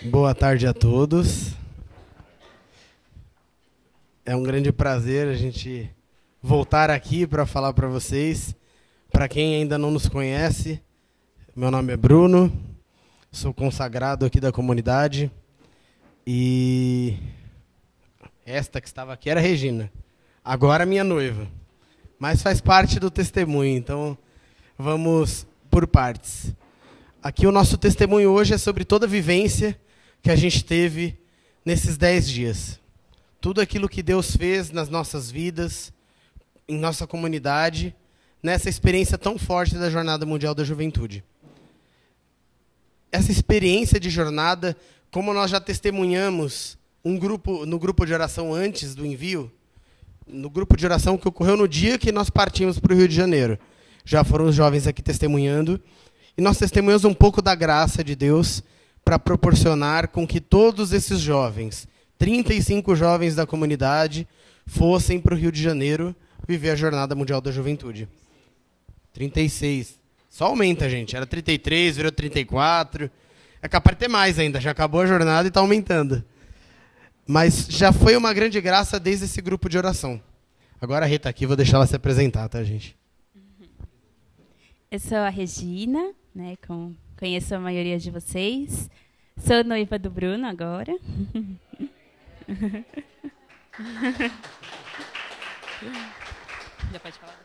Boa tarde a todos. É um grande prazer a gente voltar aqui para falar para vocês. Para quem ainda não nos conhece, meu nome é Bruno, sou consagrado aqui da comunidade e esta que estava aqui era a Regina, agora minha noiva, mas faz parte do testemunho, então vamos por partes. Aqui o nosso testemunho hoje é sobre toda a vivência que a gente teve nesses 10 dias. Tudo aquilo que Deus fez nas nossas vidas, em nossa comunidade, nessa experiência tão forte da Jornada Mundial da Juventude. Essa experiência de jornada, como nós já testemunhamos no grupo de oração antes do envio, no grupo de oração que ocorreu no dia que nós partimos para o Rio de Janeiro. Já foram os jovens aqui testemunhando, e nós testemunhamos um pouco da graça de Deus para proporcionar com que todos esses jovens, 35 jovens da comunidade, fossem para o Rio de Janeiro viver a Jornada Mundial da Juventude. 36. Só aumenta, gente. Era 33, virou 34. É capaz de ter mais ainda. Já acabou a jornada e está aumentando. Mas já foi uma grande graça desde esse grupo de oração. Agora a Rita aqui, vou deixar ela se apresentar, tá, gente? Eu sou a Regina, né? Conheço a maioria de vocês. Sou noiva do Bruno agora. Já pode falar?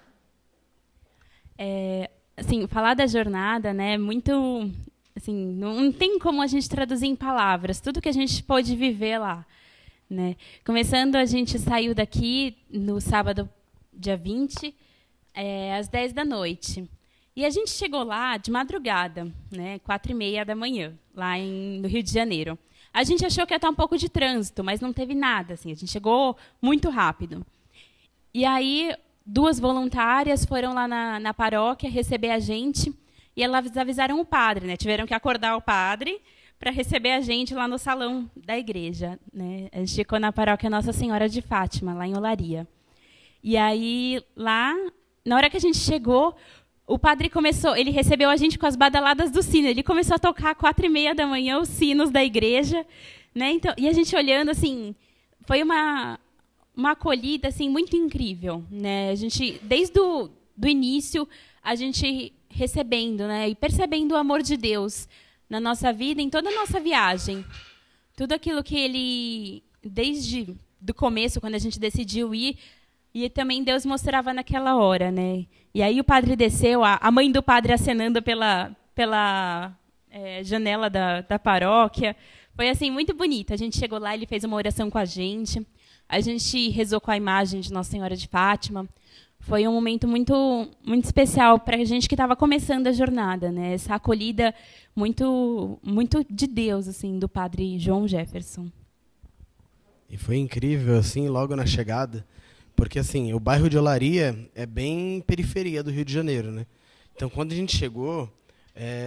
Assim, falar da jornada, né? Muito, assim, não tem como a gente traduzir em palavras tudo que a gente pôde viver lá, né? Começando, a gente saiu daqui no sábado, dia 20, às 10 da noite. E a gente chegou lá de madrugada, né, 4h30 da manhã, lá no Rio de Janeiro. A gente achou que ia estar um pouco de trânsito, mas não teve nada. Assim, a gente chegou muito rápido. E aí, 2 voluntárias foram lá na paróquia receber a gente, e elas avisaram o padre, né, tiveram que acordar o padre para receber a gente lá no salão da igreja, né. A gente ficou na paróquia Nossa Senhora de Fátima, lá em Olaria. E aí, lá, na hora que a gente chegou, o padre ele recebeu a gente com as badaladas do sino. Ele começou a tocar 4h30 da manhã os sinos da igreja, né? Então, e a gente olhando, assim, foi uma acolhida assim muito incrível, né? A gente, desde do início, a gente recebendo, né, e percebendo o amor de Deus na nossa vida, em toda a nossa viagem. Tudo aquilo que ele, desde do começo, quando a gente decidiu ir, e também Deus mostrava naquela hora, né? E aí o padre desceu, a mãe do padre acenando pela janela da paróquia. Foi assim muito bonito. A gente chegou lá, ele fez uma oração com a gente rezou com a imagem de Nossa Senhora de Fátima. Foi um momento muito, muito especial para a gente que estava começando a jornada, né? Essa acolhida muito, muito de Deus, assim, do padre João Jefferson. E foi incrível, assim, logo na chegada. Porque, assim, o bairro de Olaria é bem periferia do Rio de Janeiro, né? Então, quando a gente chegou,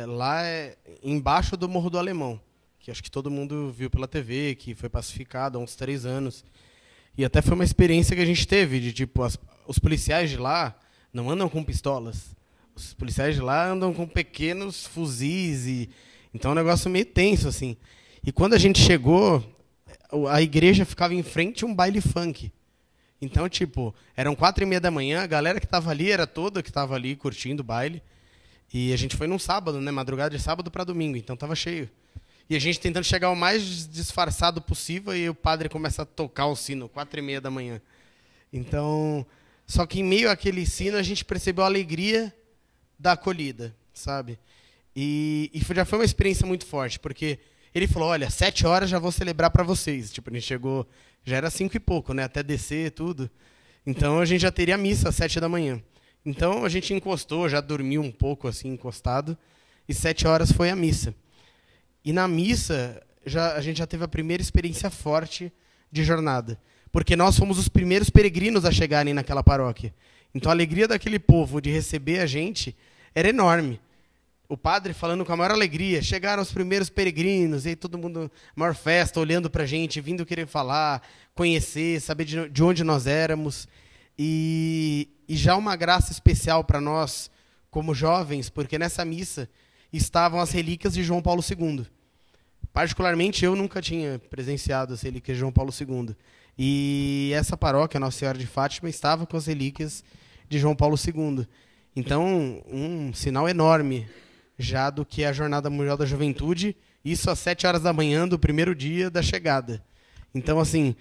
lá é embaixo do Morro do Alemão, que acho que todo mundo viu pela TV, que foi pacificado há uns 3 anos. E até foi uma experiência que a gente teve, de tipo, os policiais de lá não andam com pistolas. Os policiais de lá andam com pequenos fuzis. Então, é um negócio meio tenso, assim. E quando a gente chegou, a igreja ficava em frente a um baile funk. Então, tipo, eram 4h30 da manhã, a galera que estava ali era toda que estava ali curtindo o baile. E a gente foi num sábado, né? Madrugada de sábado para domingo, então estava cheio. E a gente tentando chegar o mais disfarçado possível, e o padre começa a tocar o sino, 4h30 da manhã. Então, só que em meio àquele sino, a gente percebeu a alegria da acolhida, sabe? E já foi uma experiência muito forte, porque ele falou, olha, 7 horas já vou celebrar para vocês. Tipo, a gente chegou... Já era 5 e pouco, né? Até descer tudo. Então a gente já teria missa às 7 da manhã. Então a gente encostou, já dormiu um pouco assim, encostado. E 7 horas foi a missa. E na missa, a gente já teve a primeira experiência forte de jornada. Porque nós fomos os primeiros peregrinos a chegarem naquela paróquia. Então a alegria daquele povo de receber a gente era enorme. O padre falando com a maior alegria, chegaram os primeiros peregrinos, e aí todo mundo, maior festa, olhando para a gente, vindo querer falar, conhecer, saber de onde nós éramos. E já uma graça especial para nós, como jovens, porque nessa missa estavam as relíquias de João Paulo II. Particularmente, eu nunca tinha presenciado as relíquias de João Paulo II. E essa paróquia, Nossa Senhora de Fátima, estava com as relíquias de João Paulo II. Então, um sinal enorme já do que é a Jornada Mundial da Juventude, isso às 7 horas da manhã do primeiro dia da chegada. Então, assim,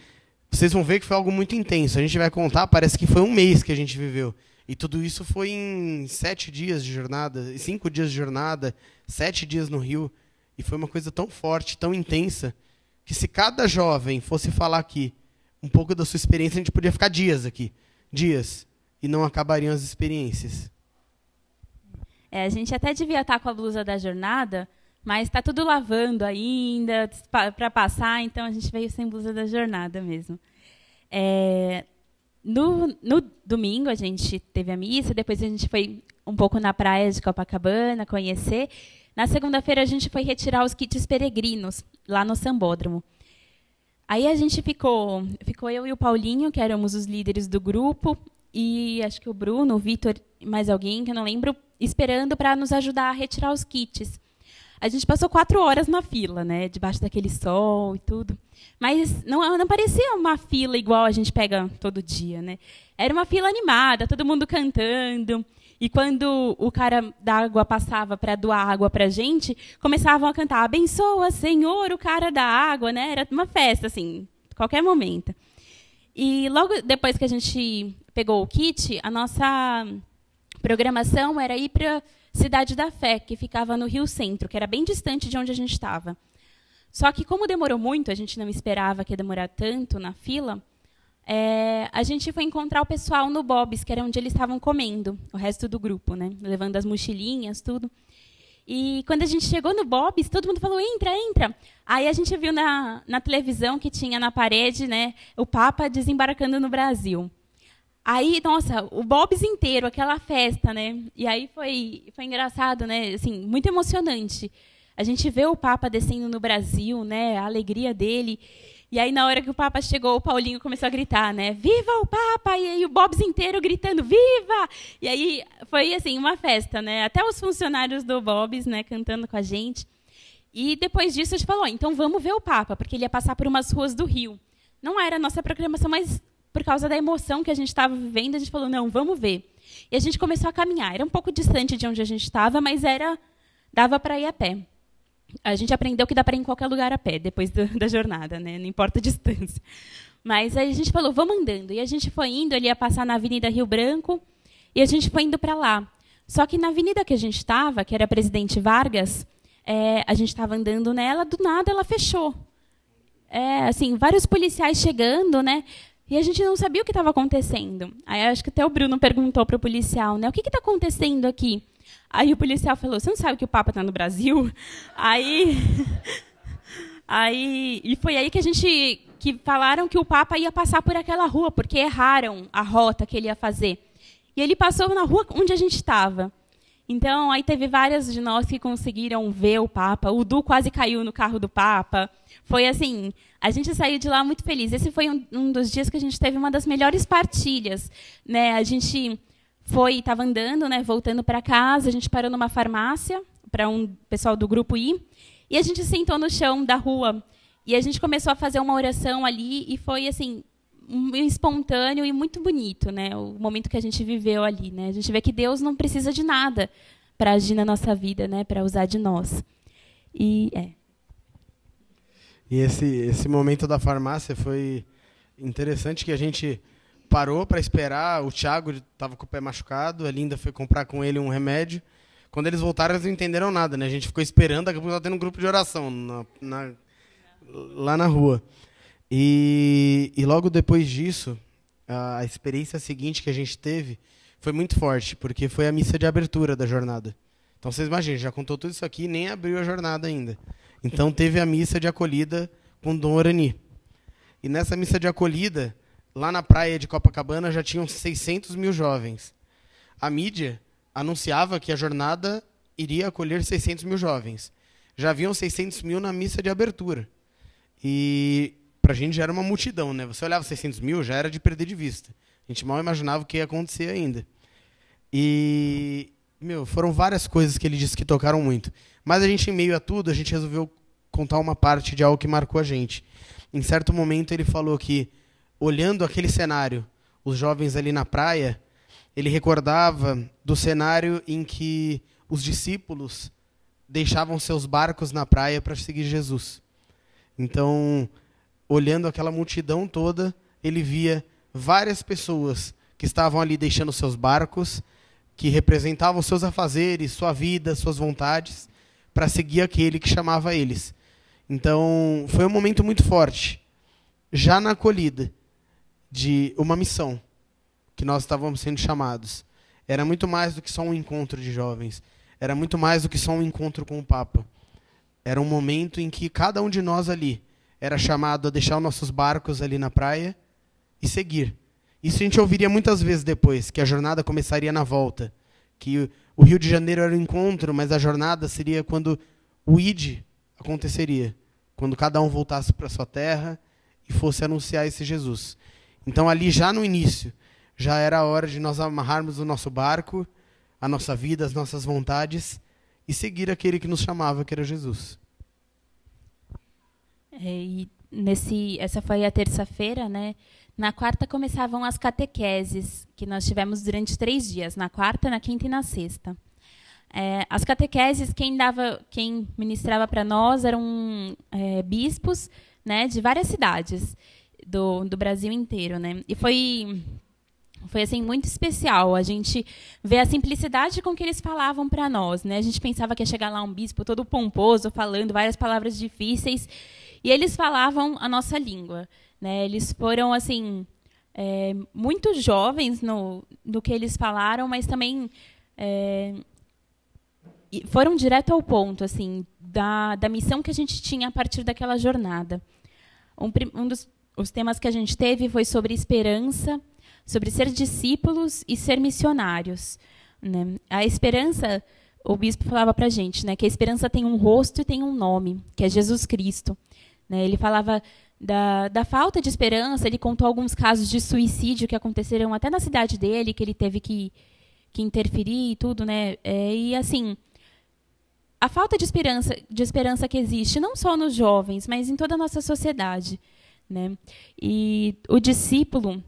vocês vão ver que foi algo muito intenso. A gente vai contar, parece que foi um mês que a gente viveu. E tudo isso foi em 7 dias de jornada, 5 dias de jornada, 7 dias no Rio. E foi uma coisa tão forte, tão intensa, que se cada jovem fosse falar aqui um pouco da sua experiência, a gente podia ficar dias aqui. Dias. E não acabariam as experiências. A gente até devia estar com a blusa da jornada, mas está tudo lavando ainda para passar, então a gente veio sem blusa da jornada mesmo. No domingo a gente teve a missa, depois a gente foi um pouco na praia de Copacabana, conhecer. Na segunda-feira a gente foi retirar os kits peregrinos, lá no Sambódromo. Aí a gente ficou eu e o Paulinho, que éramos os líderes do grupo, e acho que o Bruno, o Vitor, mais alguém, que eu não lembro, esperando para nos ajudar a retirar os kits. A gente passou 4 horas na fila, né, debaixo daquele sol e tudo. Mas não parecia uma fila igual a gente pega todo dia, né? Era uma fila animada, todo mundo cantando. E quando o cara da água passava para doar água para a gente, começavam a cantar: abençoa, Senhor, o cara da água, né? Era uma festa, assim, qualquer momento. E logo depois que a gente pegou o kit, a nossa programação era ir para a Cidade da Fé, que ficava no Rio Centro, que era bem distante de onde a gente estava. Só que, como demorou muito, a gente não esperava que ia demorar tanto na fila, a gente foi encontrar o pessoal no Bob's, que era onde eles estavam comendo, o resto do grupo, né? Levando as mochilinhas, tudo. E quando a gente chegou no Bob's, todo mundo falou: entra, entra. Aí a gente viu na televisão que tinha na parede, né, o Papa desembarcando no Brasil. Aí, nossa, o Bob's inteiro, aquela festa, né? E aí foi engraçado, né? Assim, muito emocionante. A gente vê o Papa descendo no Brasil, né? A alegria dele. E aí, na hora que o Papa chegou, o Paulinho começou a gritar, né? Viva o Papa! E aí o Bob's inteiro gritando: viva! E aí foi, assim, uma festa, né? Até os funcionários do Bob's, né, cantando com a gente. E depois disso, a gente falou: então vamos ver o Papa, porque ele ia passar por umas ruas do Rio. Não era a nossa programação, mas por causa da emoção que a gente estava vivendo, a gente falou: não, vamos ver. E a gente começou a caminhar. Era um pouco distante de onde a gente estava, mas dava para ir a pé. A gente aprendeu que dá para ir em qualquer lugar a pé, depois da jornada, né? Não importa a distância. Mas aí a gente falou: vamos andando. E a gente foi indo, ele ia passar na Avenida Rio Branco, e a gente foi indo para lá. Só que na avenida que a gente estava, que era Presidente Vargas, a gente estava andando nela, do nada ela fechou. Assim, vários policiais chegando, né? E a gente não sabia o que estava acontecendo. Aí acho que até o Bruno perguntou para o policial, né? O que está acontecendo aqui? Aí o policial falou: você não sabe que o Papa está no Brasil? E foi aí que falaram que o Papa ia passar por aquela rua, porque erraram a rota que ele ia fazer. E ele passou na rua onde a gente estava. Então, aí teve várias de nós que conseguiram ver o Papa. O Du quase caiu no carro do Papa. Foi assim, a gente saiu de lá muito feliz. Esse foi um dos dias que a gente teve uma das melhores partilhas, né? A gente estava andando, né, voltando para casa, a gente parou numa farmácia para um pessoal do grupo ir, e a gente sentou no chão da rua e a gente começou a fazer uma oração ali, e foi assim espontâneo e muito bonito, né, o momento que a gente viveu ali, né? A gente vê que Deus não precisa de nada para agir na nossa vida, né, para usar de nós. E esse momento da farmácia foi interessante, que a gente parou para esperar. O Thiago estava com o pé machucado, a Linda foi comprar com ele um remédio. Quando eles voltaram, eles não entenderam nada, né? A gente ficou esperando, daqui a pouco estava tendo um grupo de oração lá na rua. E logo depois disso, a experiência seguinte que a gente teve foi muito forte, porque foi a missa de abertura da jornada. Então, vocês imaginem, já contou tudo isso aqui e nem abriu a jornada ainda. Então, teve a missa de acolhida com Dom Orani. E nessa missa de acolhida, lá na praia de Copacabana, já tinham 600 mil jovens. A mídia anunciava que a jornada iria acolher 600 mil jovens. Já haviam 600 mil na missa de abertura. E para a gente já era uma multidão, né? Você olhava 600 mil, já era de perder de vista. A gente mal imaginava o que ia acontecer ainda. E, foram várias coisas que ele disse que tocaram muito. Mas a gente, em meio a tudo, a gente resolveu contar uma parte de algo que marcou a gente. Em certo momento ele falou que, olhando aquele cenário, os jovens ali na praia, ele recordava do cenário em que os discípulos deixavam seus barcos na praia para seguir Jesus. Então, olhando aquela multidão toda, ele via várias pessoas que estavam ali deixando seus barcos, que representavam seus afazeres, sua vida, suas vontades, para seguir aquele que chamava eles. Então, foi um momento muito forte, já na acolhida de uma missão que nós estávamos sendo chamados. Era muito mais do que só um encontro de jovens. Era muito mais do que só um encontro com o Papa. Era um momento em que cada um de nós ali era chamado a deixar os nossos barcos ali na praia e seguir. Isso a gente ouviria muitas vezes depois, que a jornada começaria na volta. Que o Rio de Janeiro era o encontro, mas a jornada seria quando o ID aconteceria. Quando cada um voltasse para sua terra e fosse anunciar esse Jesus. Então ali já no início, já era a hora de nós amarrarmos o nosso barco, a nossa vida, as nossas vontades e seguir aquele que nos chamava, que era Jesus. Essa foi a terça-feira, né? Na quarta começavam as catequeses, que nós tivemos durante 3 dias, na quarta, na quinta e na sexta. As catequeses, quem ministrava para nós eram bispos, né, de várias cidades do Brasil inteiro, né? E foi assim muito especial a gente ver a simplicidade com que eles falavam para nós, né? A gente pensava que ia chegar lá um bispo todo pomposo, falando várias palavras difíceis, e eles falavam a nossa língua, né? Eles foram assim muito jovens no que eles falaram, mas também foram direto ao ponto, assim, da missão que a gente tinha a partir daquela jornada. Um dos os temas que a gente teve foi sobre esperança, sobre ser discípulos e ser missionários, né? A esperança, o bispo falava para a gente, né, que a esperança tem um rosto e tem um nome, que é Jesus Cristo, né? Ele falava da falta de esperança, ele contou alguns casos de suicídio que aconteceram até na cidade dele, que ele teve que interferir e tudo, né? E assim, a falta de esperança que existe, não só nos jovens, mas em toda a nossa sociedade, né? E o discípulo,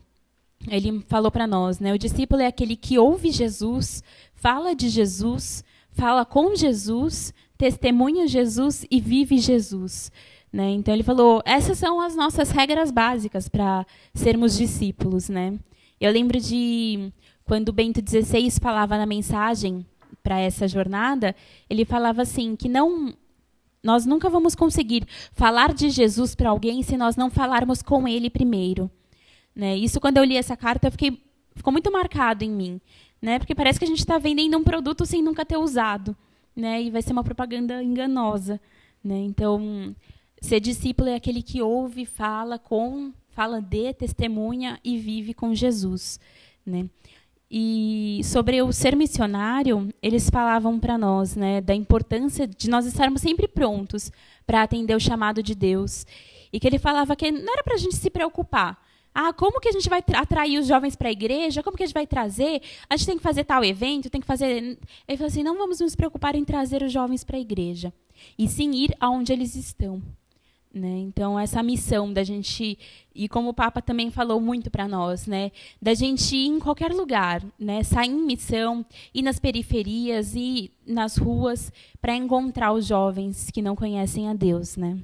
ele falou para nós, né? O discípulo é aquele que ouve Jesus, fala de Jesus, fala com Jesus, testemunha Jesus e vive Jesus, né? Então ele falou, essas são as nossas regras básicas para sermos discípulos, né? Eu lembro de quando Bento XVI falava na mensagem para essa jornada, ele falava assim que nós nunca vamos conseguir falar de Jesus para alguém se nós não falarmos com ele primeiro, né? Isso, quando eu li essa carta, ficou muito marcado em mim, né? Porque parece que a gente está vendendo um produto sem nunca ter usado, né? E vai ser uma propaganda enganosa, né? Então, ser discípulo é aquele que ouve, fala de, testemunha e vive com Jesus, né? E sobre o ser missionário, eles falavam para nós, né, da importância de nós estarmos sempre prontos para atender o chamado de Deus. E que ele falava que não era para a gente se preocupar. Como que a gente vai atrair os jovens para a igreja? Como que a gente vai trazer? A gente tem que fazer tal evento, tem que fazer... Ele falou assim, não vamos nos preocupar em trazer os jovens para a igreja, e sim ir aonde eles estão, né? Então, essa missão da gente, e como o Papa também falou muito para nós, né, da gente ir em qualquer lugar, né, sair em missão, ir nas periferias, ir nas ruas, para encontrar os jovens que não conhecem a Deus, né?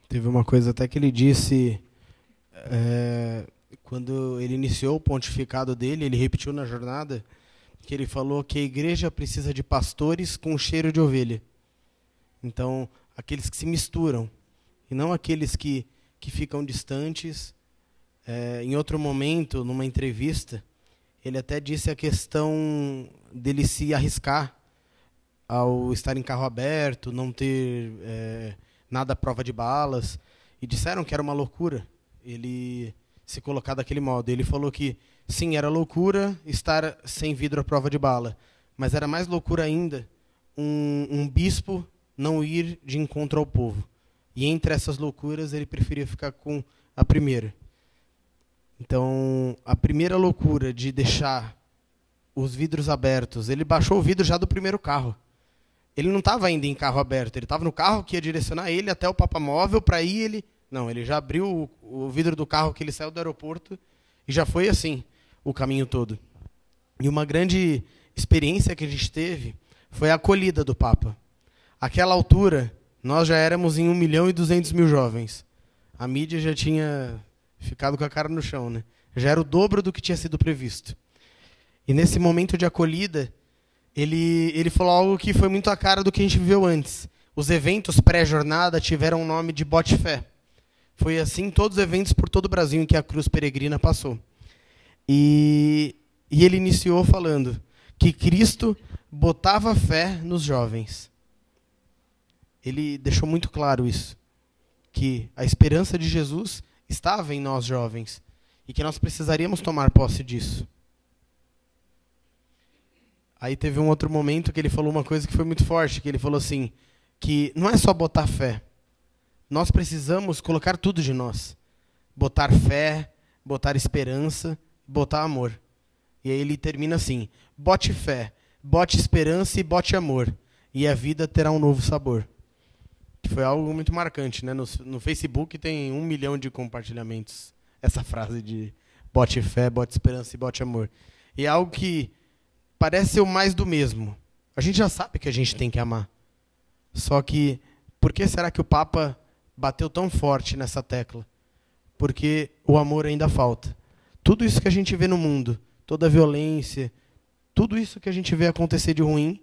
Teve uma coisa até que ele disse, quando ele iniciou o pontificado dele, ele repetiu na jornada, que ele falou que a igreja precisa de pastores com cheiro de ovelha. Então, aqueles que se misturam, e não aqueles que ficam distantes. Em outro momento, numa entrevista, ele até disse a questão dele se arriscar ao estar em carro aberto, não ter nada à prova de balas, e disseram que era uma loucura ele se colocar daquele modo. Ele falou que, sim, era loucura estar sem vidro à prova de bala, mas era mais loucura ainda um bispo não ir de encontro ao povo. E entre essas loucuras, ele preferia ficar com a primeira. Então, a primeira loucura de deixar os vidros abertos, ele baixou o vidro já do primeiro carro. ele não estava ainda em carro aberto, ele estava no carro que ia direcionar ele até o Papa Móvel, para ir ele... Não, ele já abriu o vidro do carro que ele saiu do aeroporto e já foi assim o caminho todo. E uma grande experiência que a gente teve foi a acolhida do Papa. Àquela altura, nós já éramos em 1.200.000 jovens. A mídia já tinha ficado com a cara no chão, né? Já era o dobro do que tinha sido previsto. E nesse momento de acolhida, ele falou algo que foi muito a cara do que a gente viveu antes. Os eventos pré-jornada tiveram o nome de Bote Fé. Foi assim todos os eventos por todo o Brasil em que a Cruz Peregrina passou. E ele iniciou falando que Cristo botava fé nos jovens. Ele deixou muito claro isso, que a esperança de Jesus estava em nós jovens e que nós precisaríamos tomar posse disso. Aí teve um outro momento que ele falou uma coisa que foi muito forte, que ele falou assim, que não é só botar fé, nós precisamos colocar tudo de nós. Botar fé, botar esperança, botar amor. E aí ele termina assim, bote fé, bote esperança e bote amor, e a vida terá um novo sabor. Que foi algo muito marcante, né? No Facebook tem 1 milhão de compartilhamentos, essa frase de bote fé, bote esperança e bote amor. E é algo que parece ser o mais do mesmo. A gente já sabe que a gente tem que amar. Só que, por que será que o Papa bateu tão forte nessa tecla? Porque o amor ainda falta. Tudo isso que a gente vê no mundo, toda a violência, tudo isso que a gente vê acontecer de ruim,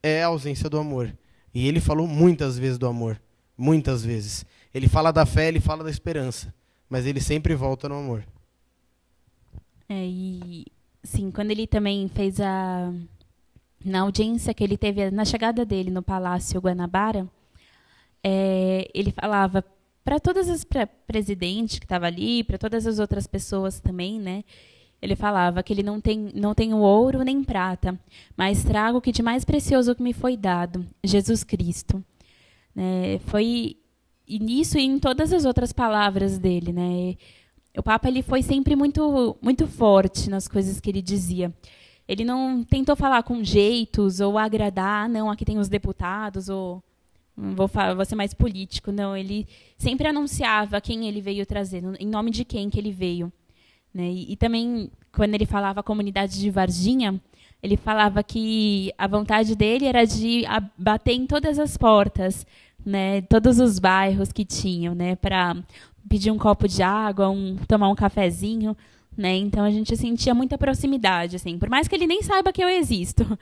é a ausência do amor. E ele falou muitas vezes do amor. Muitas vezes. Ele fala da fé, ele fala da esperança. Mas ele sempre volta no amor. E sim, quando ele também fez na audiência que ele teve, na chegada dele no Palácio Guanabara, ele falava para todas as presidentes que estavam ali, para todas as outras pessoas também, né? Ele falava que ele não tem ouro nem prata, mas trago o que de mais precioso que me foi dado, Jesus Cristo. Foi e nisso e em todas as outras palavras dele, né? O Papa ele foi sempre muito, muito forte nas coisas que ele dizia. Ele não tentou falar com jeitos ou agradar, não, aqui tem os deputados, ou vou ser mais político. Não, ele sempre anunciava quem ele veio trazer, em nome de quem que ele veio. Né? E também, quando ele falava a comunidade de Varginha, ele falava que a vontade dele era de bater em todas as portas, né, todos os bairros que tinham, né, para pedir um copo de água, tomar um cafezinho, né? Então a gente sentia muita proximidade, assim, por mais que ele nem saiba que eu existo,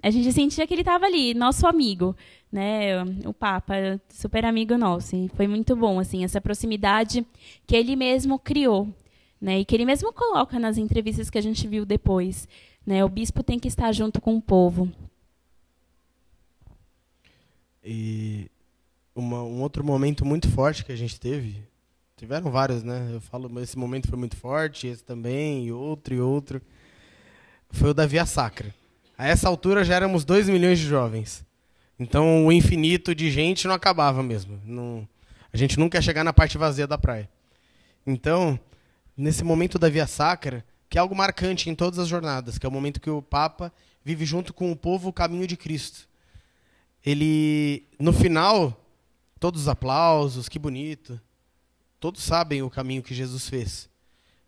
a gente sentia que ele estava ali, nosso amigo, né? O Papa, super amigo nosso, e foi muito bom, assim, essa proximidade que ele mesmo criou, né? E que ele mesmo coloca nas entrevistas que a gente viu depois, né? O bispo tem que estar junto com o povo. E um outro momento muito forte que a gente teve, tiveram vários, né? Eu falo, esse momento foi muito forte, esse também, e outro. Foi o da Via Sacra. A essa altura já éramos 2 milhões de jovens. Então o infinito de gente não acabava mesmo. A gente nunca ia chegar na parte vazia da praia. Então, nesse momento da Via Sacra, que é algo marcante em todas as jornadas, que é o momento que o Papa vive junto com o povo o caminho de Cristo. Ele, no final, todos os aplausos, que bonito. Todos sabem o caminho que Jesus fez.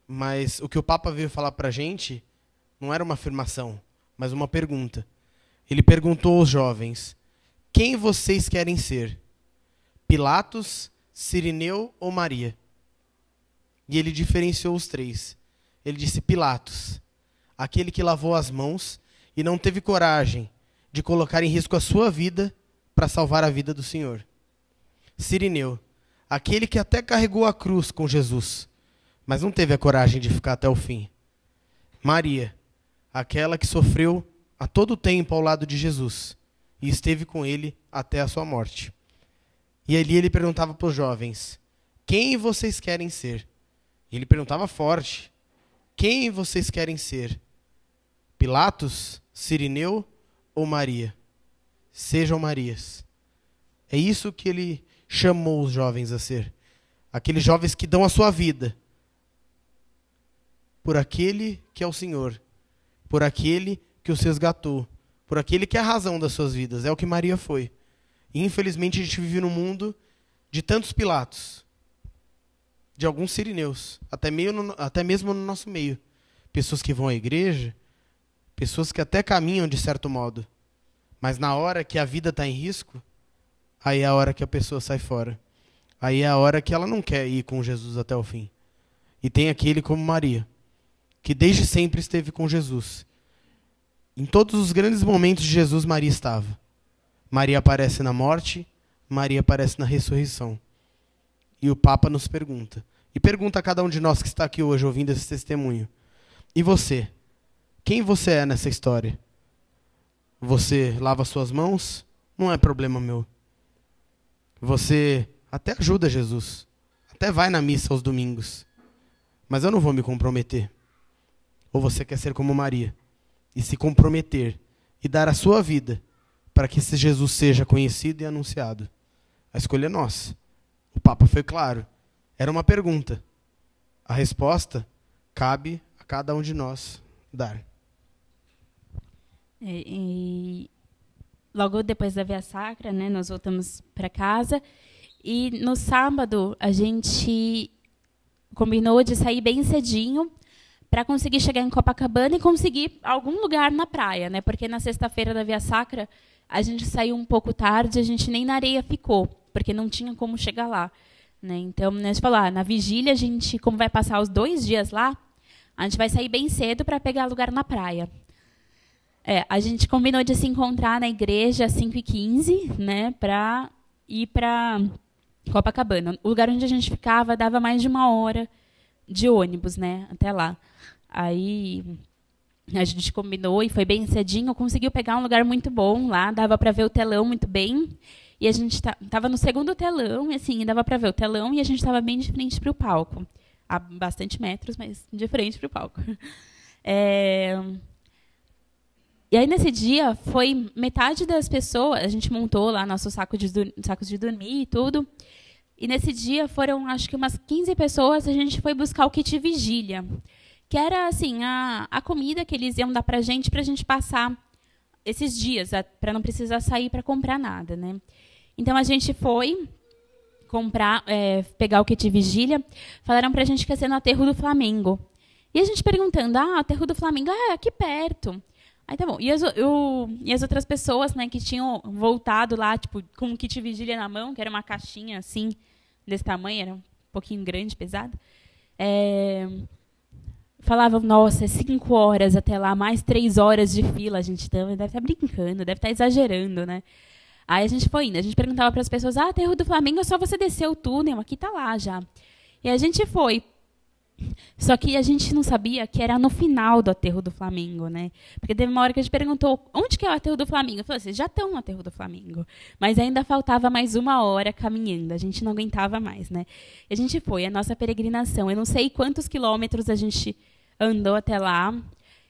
Mas o que o Papa veio falar para a gente não era uma afirmação, mas uma pergunta. Ele perguntou aos jovens, quem vocês querem ser? Pilatos, Cirineu ou Maria? E ele diferenciou os três. Ele disse, Pilatos, aquele que lavou as mãos e não teve coragem de colocar em risco a sua vida para salvar a vida do Senhor. Cirineu, aquele que até carregou a cruz com Jesus, mas não teve a coragem de ficar até o fim. Maria, aquela que sofreu a todo tempo ao lado de Jesus e esteve com ele até a sua morte. E ali ele perguntava para os jovens, quem vocês querem ser? E ele perguntava forte, quem vocês querem ser? Pilatos, Cirineu ou Maria? Sejam Marias. É isso que ele chamou os jovens a ser. Aqueles jovens que dão a sua vida por aquele que é o Senhor, por aquele que os resgatou, por aquele que é a razão das suas vidas. É o que Maria foi. E, infelizmente, a gente vive num mundo de tantos Pilatos, de alguns sirineus, até mesmo no nosso meio. Pessoas que vão à igreja, pessoas que até caminham de certo modo, mas na hora que a vida está em risco, aí é a hora que a pessoa sai fora. Aí é a hora que ela não quer ir com Jesus até o fim. E tem aquele como Maria, que desde sempre esteve com Jesus. Em todos os grandes momentos de Jesus, Maria estava. Maria aparece na morte, Maria aparece na ressurreição. E o Papa nos pergunta, e pergunta a cada um de nós que está aqui hoje ouvindo esse testemunho: e você? Quem você é nessa história? Você lava suas mãos? Não é problema meu. Você até ajuda Jesus, até vai na missa aos domingos, mas eu não vou me comprometer. Ou você quer ser como Maria e se comprometer e dar a sua vida para que esse Jesus seja conhecido e anunciado? A escolha é nossa. O Papa foi claro. Era uma pergunta. A resposta cabe a cada um de nós dar. E logo depois da Via Sacra, né, nós voltamos para casa. E no sábado a gente combinou de sair bem cedinho para conseguir chegar em Copacabana e conseguir algum lugar na praia, né? Porque na sexta-feira da Via Sacra a gente saiu um pouco tarde, a gente nem na areia ficou, porque não tinha como chegar lá, né? Então, a gente falou, na vigília, a gente, como vai passar os 2 dias lá, a gente vai sair bem cedo para pegar lugar na praia. A gente combinou de se encontrar na igreja às 5h15, né, para ir para Copacabana. O lugar onde a gente ficava dava mais de 1 hora de ônibus, né, até lá. Aí a gente combinou e foi bem cedinho, conseguiu pegar um lugar muito bom lá, dava para ver o telão muito bem. E a gente estava no segundo telão, e assim, dava para ver o telão, e a gente estava bem de frente para o palco. A bastante metros, mas de frente para o palco. E aí, nesse dia, foi metade das pessoas, a gente montou lá nossos sacos de dormir e tudo. E nesse dia foram, acho que umas 15 pessoas, a gente foi buscar o kit vigília, que era assim, a comida que eles iam dar para a gente passar esses dias, para não precisar sair para comprar nada, né? Então, a gente foi pegar o kit vigília, falaram para a gente que ia ser no Aterro do Flamengo. E a gente perguntando, Aterro do Flamengo, aqui perto. Aí tá bom. E as outras pessoas, né, que tinham voltado lá, tipo, com um kit vigília na mão, que era uma caixinha assim, desse tamanho, era um pouquinho grande, pesado, falavam, nossa, 5 horas até lá, mais 3 horas de fila. A gente deve estar brincando, deve estar exagerando, né? Aí a gente foi indo, a gente perguntava para as pessoas, Aterro do Flamengo é só você descer o túnel, aqui está lá já. E a gente foi. Só que a gente não sabia que era no final do Aterro do Flamengo, né? Porque teve uma hora que a gente perguntou, onde que é o Aterro do Flamengo? Eu falei, vocês já estão no Aterro do Flamengo. Mas ainda faltava mais 1 hora caminhando, a gente não aguentava mais, né? E a gente foi, a nossa peregrinação. Eu não sei quantos quilômetros a gente andou até lá.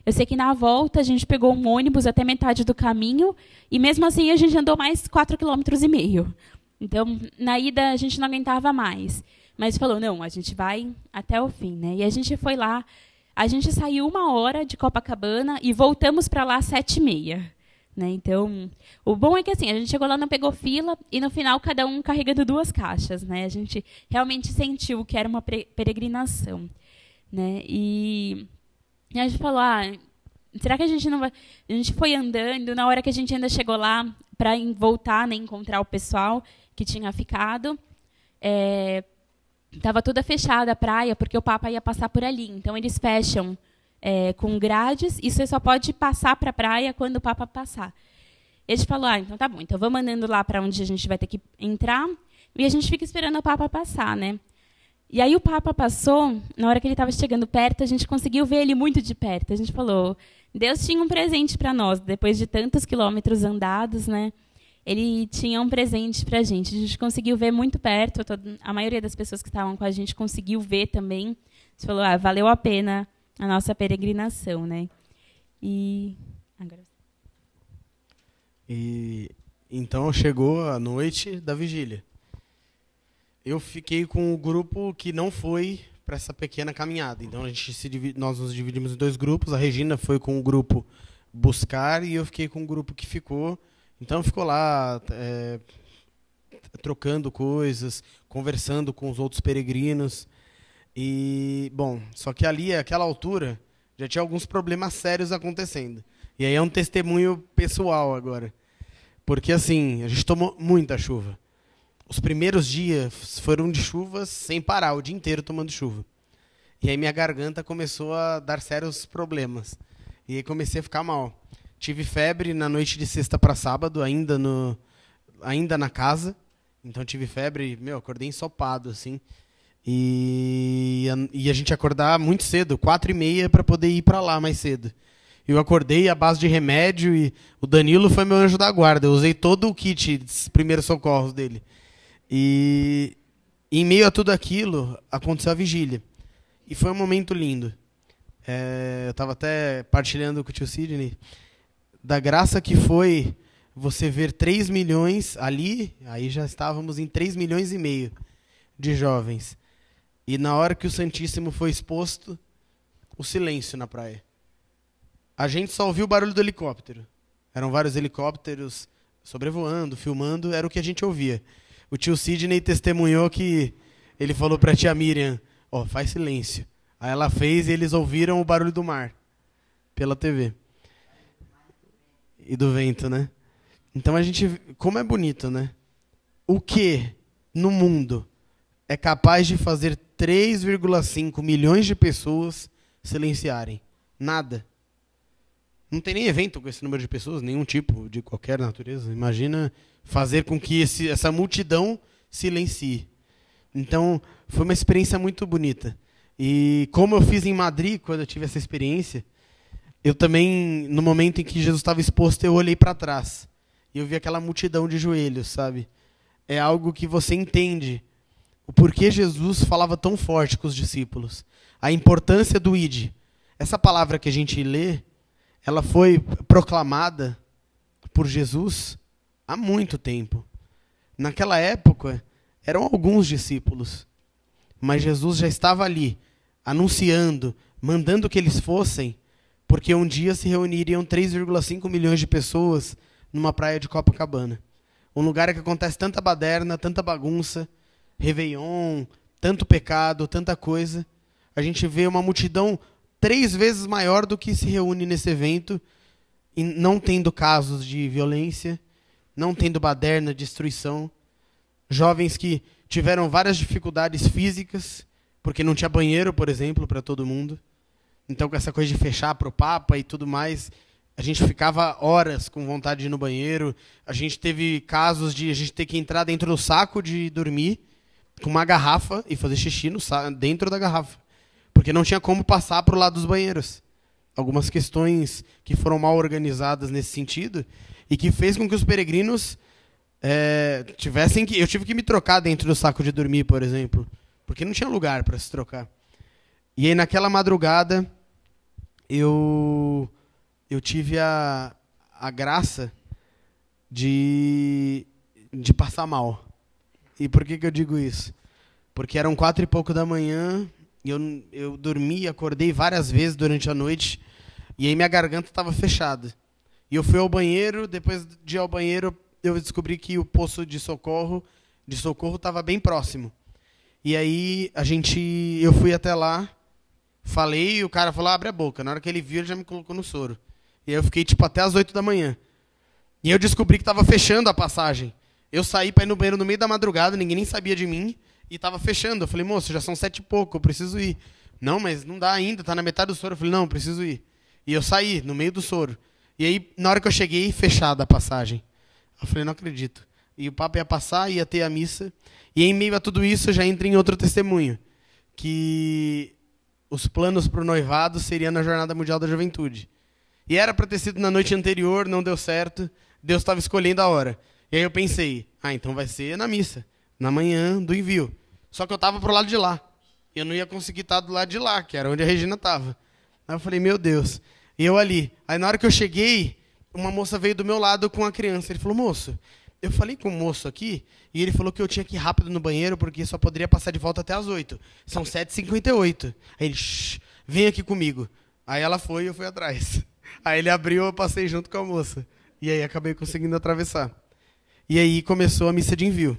Eu sei que na volta a gente pegou um ônibus até metade do caminho e mesmo assim a gente andou mais 4,5 km. Então, na ida a gente não aguentava mais. Mas falou, não, a gente vai até o fim, né? E a gente foi lá, a gente saiu 1 hora de Copacabana e voltamos para lá às 7h30. Né? Então, o bom é que assim, a gente chegou lá, não pegou fila, e no final cada um carregando 2 caixas. Né? A gente realmente sentiu que era uma peregrinação. Né? E a gente falou, será que a gente não vai... A gente foi andando, na hora que a gente ainda chegou lá para voltar, né, encontrar o pessoal que tinha ficado, estava toda fechada a praia, porque o Papa ia passar por ali. Então, eles fecham com grades e você só pode passar para a praia quando o Papa passar. E a gente falou, então tá bom, então vamos andando lá para onde a gente vai ter que entrar e a gente fica esperando o Papa passar, né? E aí o Papa passou, na hora que ele estava chegando perto, a gente conseguiu ver ele muito de perto. A gente falou, Deus tinha um presente para nós, depois de tantos quilômetros andados, né? Ele tinha um presente para a gente conseguiu ver muito perto, a maioria das pessoas que estavam com a gente conseguiu ver também. A gente falou, valeu a pena a nossa peregrinação, né? E então chegou a noite da vigília. Eu fiquei com o grupo que não foi para essa pequena caminhada. Então nós nos dividimos em 2 grupos. A Regina foi com o grupo buscar e eu fiquei com um grupo que ficou. Então ficou lá trocando coisas, conversando com os outros peregrinos. E, bom, só que ali, àquela altura, já tinha alguns problemas sérios acontecendo. E aí é um testemunho pessoal agora. Porque, assim, a gente tomou muita chuva. Os primeiros dias foram de chuvas sem parar, o dia inteiro tomando chuva. E aí minha garganta começou a dar sérios problemas. E aí comecei a ficar mal. Tive febre na noite de sexta para sábado, ainda na casa. Então tive febre, acordei ensopado, assim. E a gente acordar muito cedo, 4h30, para poder ir para lá mais cedo. Eu acordei à base de remédio e o Danilo foi meu anjo da guarda. Eu usei todo o kit de primeiros socorros dele. E em meio a tudo aquilo, aconteceu a vigília. E foi um momento lindo. Eu estava até partilhando com o tio Sidney da graça que foi você ver 3 milhões ali, aí já estávamos em 3,5 milhões de jovens. E na hora que o Santíssimo foi exposto, o silêncio na praia. A gente só ouviu o barulho do helicóptero. Eram vários helicópteros sobrevoando, filmando, era o que a gente ouvia. O tio Sidney testemunhou que ele falou para a tia Miriam, faz silêncio. Aí ela fez e eles ouviram o barulho do mar pela TV. E do vento, né? Então a gente, como é bonito, né? O que no mundo é capaz de fazer 3,5 milhões de pessoas silenciarem? Nada. Não tem nem evento com esse número de pessoas, nenhum tipo, de qualquer natureza. Imagina fazer com que essa multidão silencie. Então, foi uma experiência muito bonita. E como eu fiz em Madrid, quando eu tive essa experiência, eu também, no momento em que Jesus estava exposto, eu olhei para trás. E eu vi aquela multidão de joelhos, sabe? É algo que você entende. O porquê Jesus falava tão forte com os discípulos. A importância do ide. Essa palavra que a gente lê, ela foi proclamada por Jesus há muito tempo. Naquela época, eram alguns discípulos. Mas Jesus já estava ali, anunciando, mandando que eles fossem, porque um dia se reuniriam 3,5 milhões de pessoas numa praia de Copacabana. Um lugar que acontece tanta baderna, tanta bagunça, Réveillon, tanto pecado, tanta coisa. A gente vê uma multidão 3 vezes maior do que se reúne nesse evento, e não tendo casos de violência, não tendo baderna, destruição. Jovens que tiveram várias dificuldades físicas, porque não tinha banheiro, por exemplo, para todo mundo. Então, com essa coisa de fechar para o Papa e tudo mais, a gente ficava horas com vontade de ir no banheiro. A gente teve casos de a gente ter que entrar dentro do saco de dormir com uma garrafa e fazer xixi dentro da garrafa, porque não tinha como passar para o lado dos banheiros. Algumas questões que foram mal organizadas nesse sentido e que fez com que os peregrinos tivessem que... Eu tive que me trocar dentro do saco de dormir, por exemplo, porque não tinha lugar para se trocar. E aí, naquela madrugada, eu tive a graça de passar mal. E por que eu digo isso? Porque eram 4 e pouco da manhã, e eu dormi, acordei várias vezes durante a noite, e aí minha garganta estava fechada. E eu fui ao banheiro, depois de ir ao banheiro, eu descobri que o posto de socorro estava bem próximo. E aí eu fui até lá, falei, e o cara falou, abre a boca. Na hora que ele viu, ele já me colocou no soro. E aí eu fiquei até as 8 da manhã. E eu descobri que estava fechando a passagem. Eu saí para ir no banheiro no meio da madrugada, ninguém nem sabia de mim, e estava fechando. Eu falei, moço, já são 7 e pouco, eu preciso ir. Não, mas não dá ainda, está na metade do soro. Eu falei, não, preciso ir. E eu saí, no meio do soro. E aí, na hora que eu cheguei, fechada a passagem. Eu falei, não acredito. E o Papa ia passar, ia ter a missa. E em meio a tudo isso, eu já entrei em outro testemunho. Que os planos para o noivado seriam na Jornada Mundial da Juventude. E era para ter sido na noite anterior, não deu certo. Deus estava escolhendo a hora. E aí eu pensei, então vai ser na missa, na manhã do envio. Só que eu estava pro lado de lá. Eu não ia conseguir estar do lado de lá, que era onde a Regina estava. Aí eu falei, meu Deus. E eu ali. Aí na hora que eu cheguei, uma moça veio do meu lado com a criança. Ele falou, moço, eu falei com o moço aqui, e ele falou que eu tinha que ir rápido no banheiro, porque só poderia passar de volta até as 8. São 7h58. Aí ele, vem aqui comigo. Aí ela foi e eu fui atrás. Aí ele abriu, eu passei junto com a moça. E aí acabei conseguindo atravessar. E aí começou a missa de envio.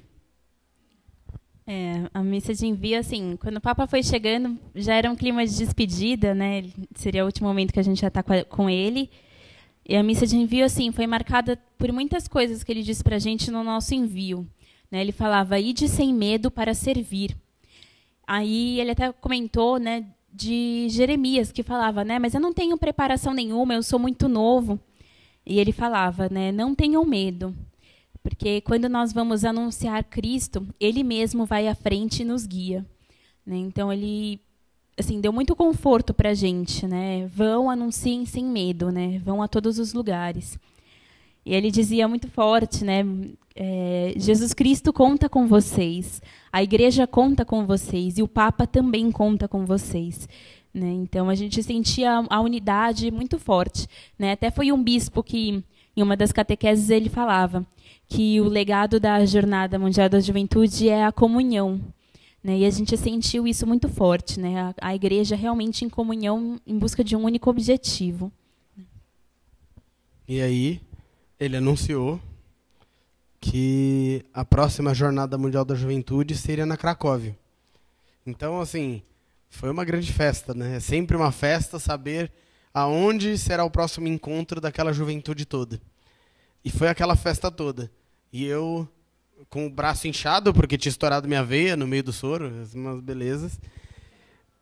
A missa de envio, assim, quando o Papa foi chegando, já era um clima de despedida, né? Seria o último momento que a gente já está com ele. E a missa de envio, assim, foi marcada por muitas coisas que ele disse para a gente no nosso envio. Né? Ele falava, ide sem medo para servir. Aí ele até comentou, né, de Jeremias, que falava, né, mas eu não tenho preparação nenhuma, eu sou muito novo. E ele falava, né, não tenham medo, porque quando nós vamos anunciar Cristo, Ele mesmo vai à frente e nos guia. Né? Então, ele assim, deu muito conforto para a gente. Né? Vão, anunciem sem medo, né? Vão a todos os lugares. E ele dizia muito forte, né? Jesus Cristo conta com vocês, a igreja conta com vocês e o Papa também conta com vocês. Né? Então, a gente sentia a unidade muito forte. Né? Até foi um bispo que, em uma das catequeses, ele falava que o legado da Jornada Mundial da Juventude é a comunhão. Né? E a gente sentiu isso muito forte. Né? A igreja realmente em comunhão, em busca de um único objetivo. E aí, ele anunciou que a próxima Jornada Mundial da Juventude seria na Cracóvia. Então, assim, foi uma grande festa, né? É sempre uma festa saber aonde será o próximo encontro daquela juventude toda. E foi aquela festa toda. E eu, com o braço inchado, porque tinha estourado minha veia no meio do soro, umas belezas.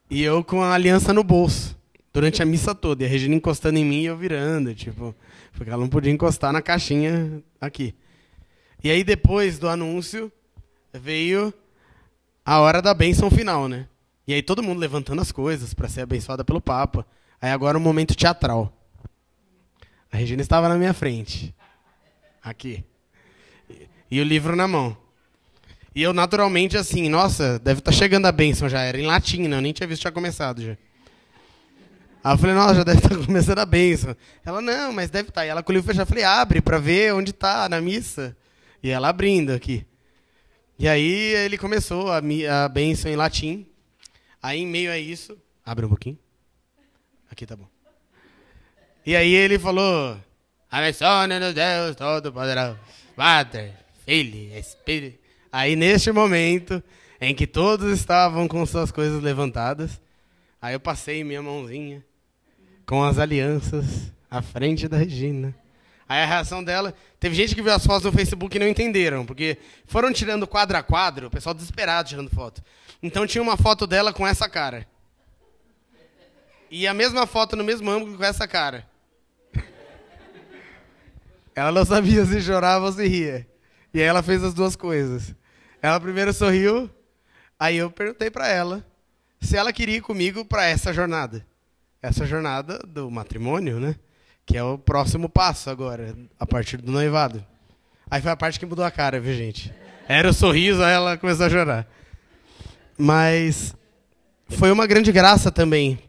E eu com a aliança no bolso, durante a missa toda. E a Regina encostando em mim e eu virando, tipo, porque ela não podia encostar na caixinha aqui. E aí, depois do anúncio, veio a hora da bênção final, né? E aí todo mundo levantando as coisas para ser abençoada pelo Papa. Aí agora um momento teatral. A Regina estava na minha frente. Aqui. E o livro na mão. E eu, naturalmente, assim, nossa, deve estar chegando a bênção já. Era em latim, né? Eu nem tinha visto já começado já. Aí eu falei, nossa, já deve estar começando a bênção. Ela, não, mas deve estar. E ela com o livro fechado, eu falei, abre para ver onde está, na missa. E ela abrindo aqui. E aí ele começou a bênção em latim. Aí, em meio a isso... Abre um pouquinho. Aqui tá bom. E aí ele falou... Abençoe no Deus Todo-Poderoso, Padre, Filho, Espírito. Aí, neste momento, em que todos estavam com suas coisas levantadas, aí eu passei minha mãozinha com as alianças à frente da Regina. Aí a reação dela... Teve gente que viu as fotos no Facebook e não entenderam, porque foram tirando quadro a quadro, o pessoal desesperado tirando foto. Então tinha uma foto dela com essa cara. E a mesma foto no mesmo ângulo com essa cara. Ela não sabia se chorava ou se ria. E aí ela fez as duas coisas. Ela primeiro sorriu, aí eu perguntei para ela se ela queria ir comigo para essa jornada. Essa jornada do matrimônio, né? Que é o próximo passo agora, a partir do noivado. Aí foi a parte que mudou a cara, viu, gente? Era o sorriso, aí ela começou a chorar. Mas foi uma grande graça também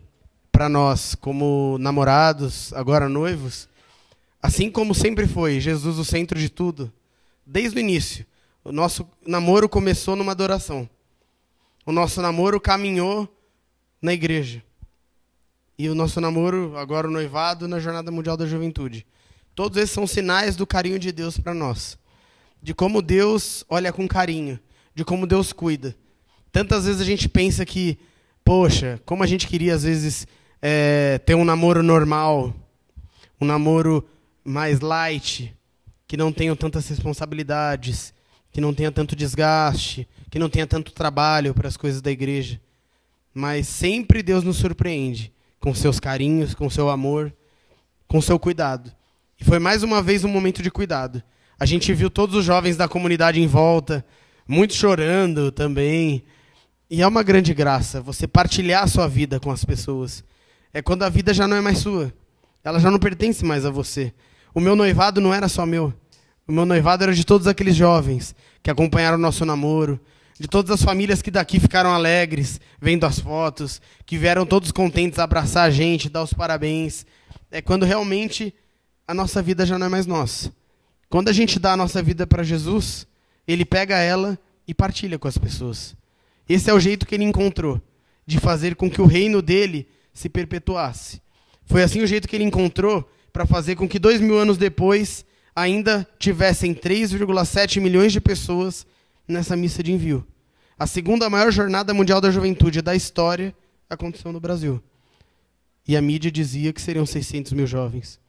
para nós, como namorados, agora noivos. Assim como sempre foi, Jesus o centro de tudo. Desde o início, o nosso namoro começou numa adoração. O nosso namoro caminhou na igreja. E o nosso namoro, agora o noivado, na Jornada Mundial da Juventude. Todos esses são sinais do carinho de Deus para nós. De como Deus olha com carinho. De como Deus cuida. Tantas vezes a gente pensa que, poxa, como a gente queria às vezes ter um namoro normal. Um namoro mais light. Que não tenha tantas responsabilidades. Que não tenha tanto desgaste. Que não tenha tanto trabalho para as coisas da igreja. Mas sempre Deus nos surpreende. Com seus carinhos, com seu amor, com seu cuidado. E foi mais uma vez um momento de cuidado. A gente viu todos os jovens da comunidade em volta, muitos chorando também. E é uma grande graça você partilhar a sua vida com as pessoas. É quando a vida já não é mais sua. Ela já não pertence mais a você. O meu noivado não era só meu. O meu noivado era de todos aqueles jovens que acompanharam o nosso namoro, de todas as famílias que daqui ficaram alegres, vendo as fotos, que vieram todos contentes abraçar a gente, dar os parabéns. É quando realmente a nossa vida já não é mais nossa. Quando a gente dá a nossa vida para Jesus, Ele pega ela e partilha com as pessoas. Esse é o jeito que Ele encontrou de fazer com que o reino dele se perpetuasse. Foi assim o jeito que ele encontrou para fazer com que 2000 anos depois ainda tivessem 3,7 milhões de pessoas nessa missa de envio. A segunda maior jornada mundial da juventude da história aconteceu no Brasil. E a mídia dizia que seriam 600 mil jovens.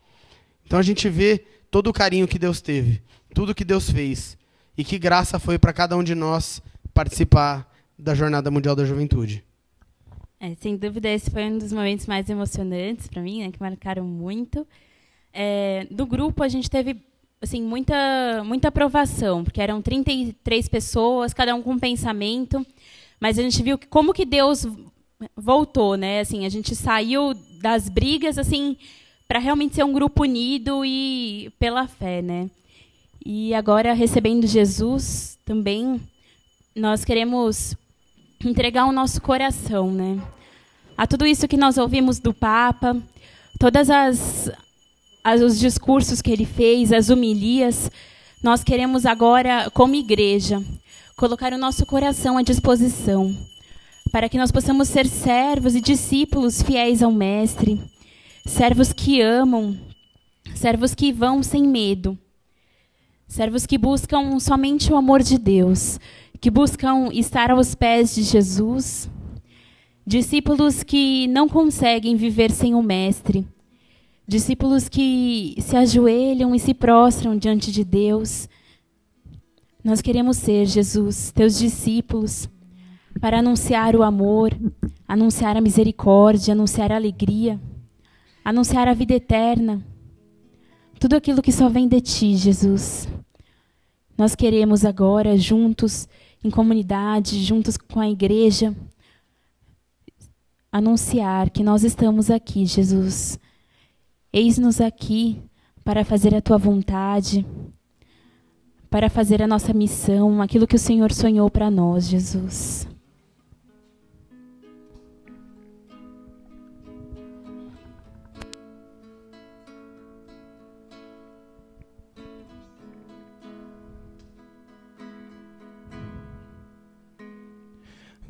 Então a gente vê todo o carinho que Deus teve, tudo que Deus fez, e que graça foi para cada um de nós participar da Jornada Mundial da Juventude. Sem dúvida, esse foi um dos momentos mais emocionantes para mim, né, que marcaram muito. Do grupo, a gente teve assim, muita aprovação, porque eram 33 pessoas, cada um com um pensamento, mas a gente viu como que Deus voltou, né? Assim, a gente saiu das brigas assim, para realmente ser um grupo unido e pela fé, né? E agora, recebendo Jesus, também, nós queremos entregar o nosso coração, né? A tudo isso que nós ouvimos do Papa, todas os discursos que ele fez, as homilias, nós queremos agora, como igreja, colocar o nosso coração à disposição, para que nós possamos ser servos e discípulos fiéis ao Mestre, servos que amam, servos que vão sem medo, servos que buscam somente o amor de Deus, que buscam estar aos pés de Jesus, discípulos que não conseguem viver sem o Mestre, discípulos que se ajoelham e se prostram diante de Deus. Nós queremos ser, Jesus, teus discípulos, para anunciar o amor, anunciar a misericórdia, anunciar a alegria, anunciar a vida eterna, tudo aquilo que só vem de ti, Jesus. Nós queremos agora, juntos, em comunidade, juntos com a igreja, anunciar que nós estamos aqui, Jesus. Eis-nos aqui para fazer a tua vontade, para fazer a nossa missão, aquilo que o Senhor sonhou para nós, Jesus.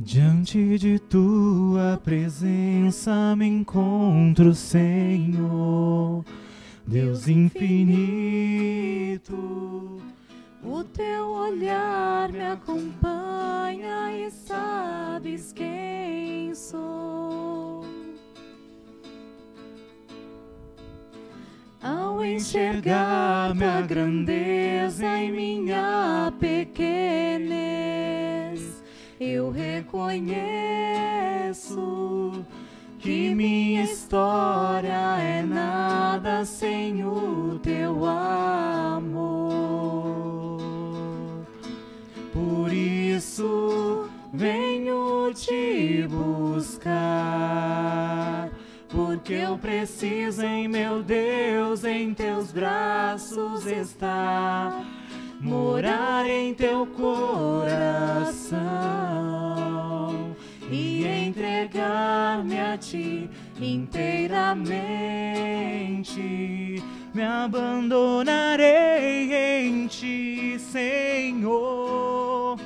Diante de tua presença me encontro, Senhor, Deus infinito. O teu olhar me acompanha e sabes quem sou. Ao enxergar tua grandeza e minha pequenez, eu reconheço que minha história é nada sem o teu amor. Por isso venho te buscar, porque eu preciso, em meu Deus, em teus braços estar, morar em teu coração e entregar-me a ti inteiramente. Me abandonarei em ti, Senhor,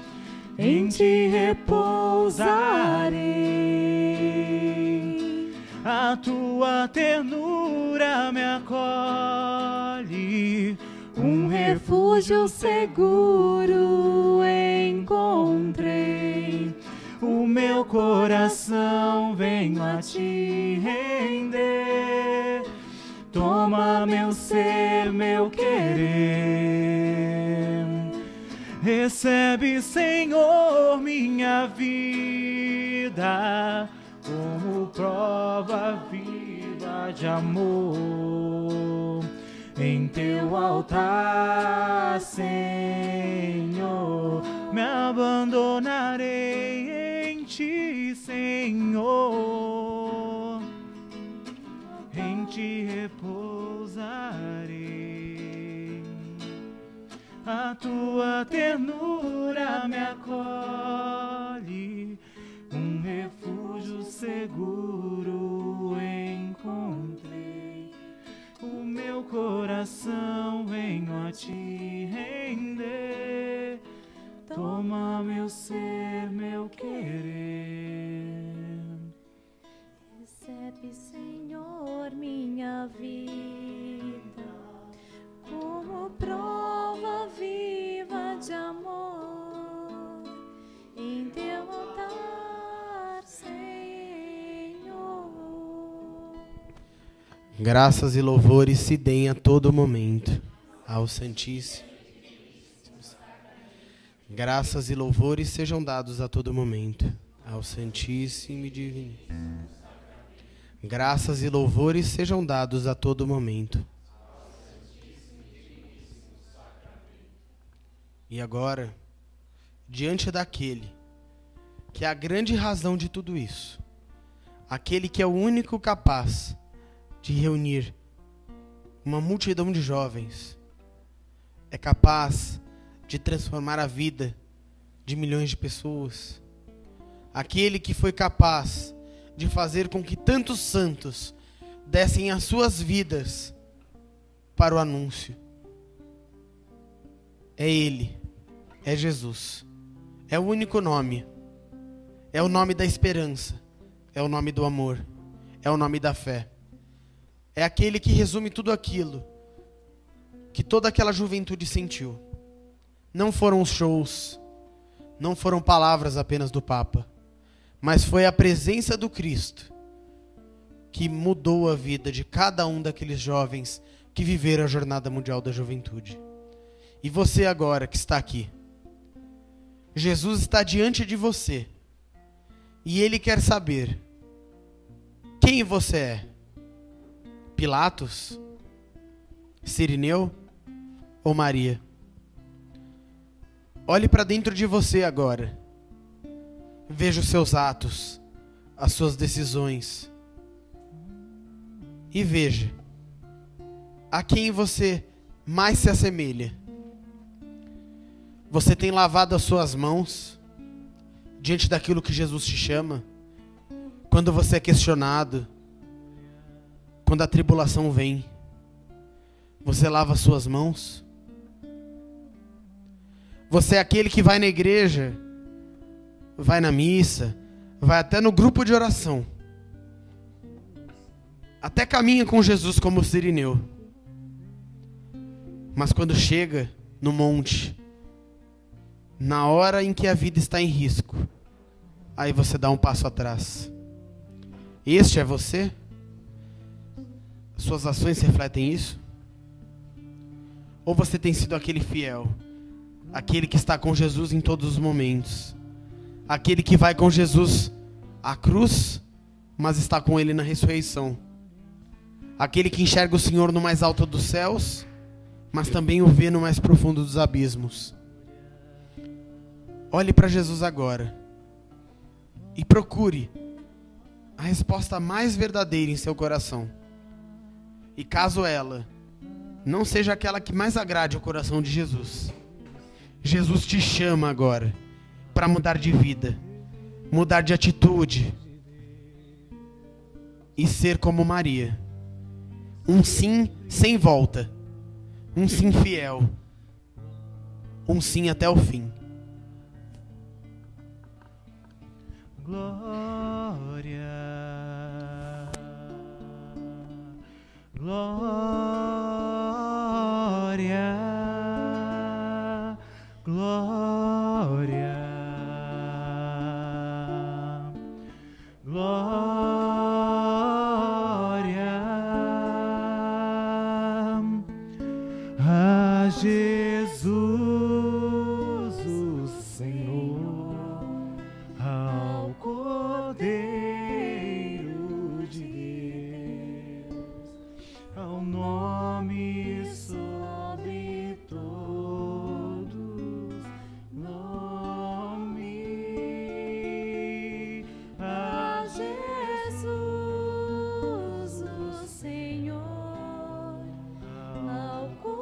em ti repousarei. A tua ternura me acolhe, um refúgio seguro encontrei. O meu coração venho a te render. Toma meu ser, meu querer. Recebe, Senhor, minha vida como prova viva de amor. Em teu altar, Senhor, me abandonarei em ti, Senhor. Em ti repousarei. A tua ternura me acolhe, um refúgio seguro encontrei. O meu coração venho a te render. Toma meu ser, meu querer. Recebe, Senhor, minha vida como prova viva de amor em teu altar, Senhor. Graças e louvores se deem a todo momento ao Santíssimo. Graças e louvores sejam dados a todo momento ao Santíssimo e Divino. Graças e louvores sejam dados a todo momento. E agora, diante daquele que é a grande razão de tudo isso, aquele que é o único capaz de reunir uma multidão de jovens, é capaz de transformar a vida de milhões de pessoas, aquele que foi capaz de fazer com que tantos santos dessem as suas vidas para o anúncio. É Ele, é Jesus, é o único nome, é o nome da esperança, é o nome do amor, é o nome da fé, é aquele que resume tudo aquilo que toda aquela juventude sentiu. Não foram os shows, não foram palavras apenas do Papa, mas foi a presença do Cristo que mudou a vida de cada um daqueles jovens que viveram a Jornada Mundial da Juventude. E você agora que está aqui, Jesus está diante de você e Ele quer saber quem você é. Pilatos? Cirineu? Ou Maria? Olhe para dentro de você agora. Veja os seus atos, as suas decisões. E veja a quem você mais se assemelha. Você tem lavado as suas mãos diante daquilo que Jesus te chama? Quando você é questionado, quando a tribulação vem, você lava as suas mãos? Você é aquele que vai na igreja, vai na missa, vai até no grupo de oração, até caminha com Jesus como o Cirineu. Mas quando chega no monte, na hora em que a vida está em risco, aí você dá um passo atrás. Este é você? Suas ações refletem isso? Ou você tem sido aquele fiel, aquele que está com Jesus em todos os momentos, aquele que vai com Jesus à cruz, mas está com Ele na ressurreição, aquele que enxerga o Senhor no mais alto dos céus, mas também o vê no mais profundo dos abismos? Olhe para Jesus agora e procure a resposta mais verdadeira em seu coração. E caso ela não seja aquela que mais agrade o coração de Jesus, Jesus te chama agora para mudar de vida, mudar de atitude e ser como Maria. Um sim sem volta, um sim fiel, um sim até o fim. Glória, glória, glória, glória a Jesus, o Senhor, ao Cordeiro de Deus, ao nome sobre todos nome, a Jesus, o Senhor, ao Cordeiro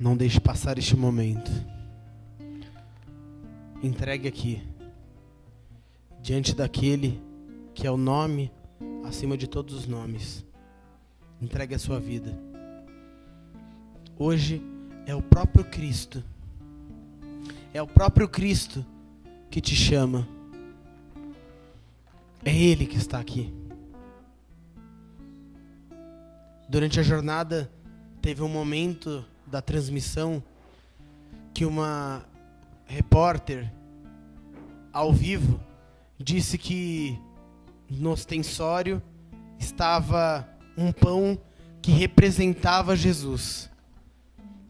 Não deixe passar este momento. Entregue aqui, diante daquele que é o nome acima de todos os nomes. Entregue a sua vida. Hoje é o próprio Cristo. É o próprio Cristo que te chama. É Ele que está aqui. Durante a jornada, teve um momento da transmissão que uma repórter, ao vivo, disse que no ostensório estava um pão que representava Jesus.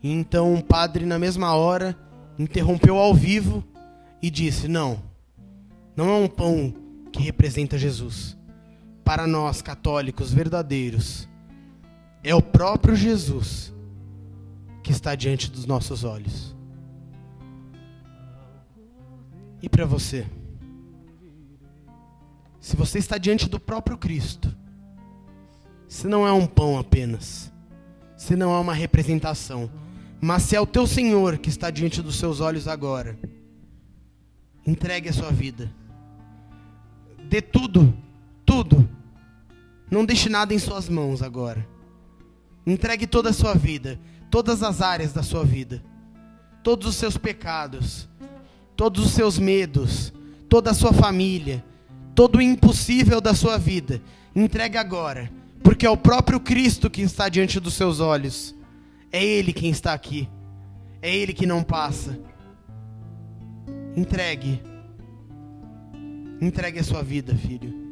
E então o padre, na mesma hora, interrompeu ao vivo e disse: não é um pão que representa Jesus. Para nós, católicos verdadeiros, é o próprio Jesus que está diante dos nossos olhos. E para você? Se você está diante do próprio Cristo, se não é um pão apenas, se não é uma representação, mas se é o teu Senhor que está diante dos seus olhos agora, entregue a sua vida. Dê tudo, tudo. Não deixe nada em suas mãos agora. Entregue toda a sua vida, todas as áreas da sua vida, todos os seus pecados, todos os seus medos, toda a sua família, todo o impossível da sua vida. Entregue agora, porque é o próprio Cristo que está diante dos seus olhos. É Ele quem está aqui. É Ele que não passa. Entregue. Entregue a sua vida, filho.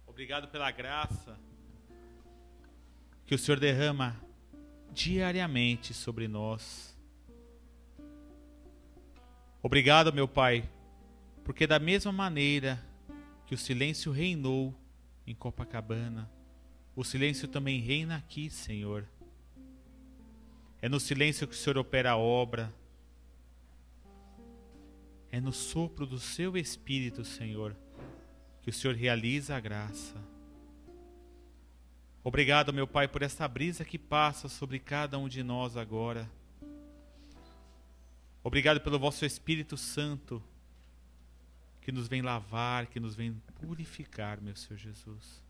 Obrigado pela graça que o Senhor derrama diariamente sobre nós. Obrigado, meu Pai, porque da mesma maneira que o silêncio reinou em Copacabana, o silêncio também reina aqui, Senhor. É no silêncio que o Senhor opera a obra. É no sopro do Seu Espírito, Senhor, que o Senhor realiza a graça. Obrigado, meu Pai, por esta brisa que passa sobre cada um de nós agora. Obrigado pelo vosso Espírito Santo, que nos vem lavar, que nos vem purificar, meu Senhor Jesus.